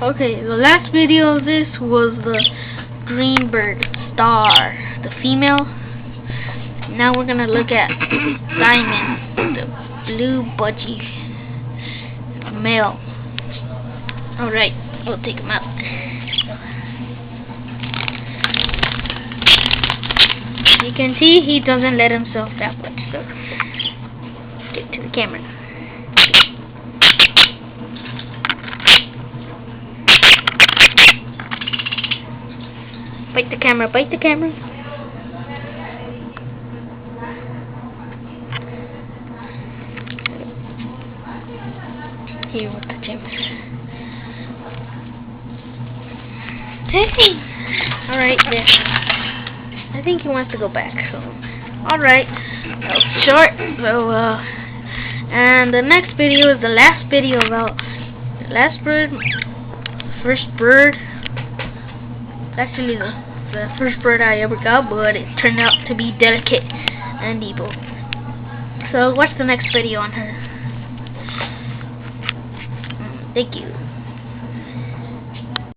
Okay, the last video of this was the green bird star, the female. Now we're gonna look at Diamond, the blue budgie, male. Alright, we'll take him out. You can see he doesn't let himself that much, so get to the camera. Bite the camera, bite the camera. Here, we'll touch him. Hey! Alright, there. I think he wants to go back, so. Alright. That was short, so, and the next video is the last video about the last bird, first bird. Actually, the first bird I ever got, but it turned out to be delicate and evil. So watch the next video on her. Thank you.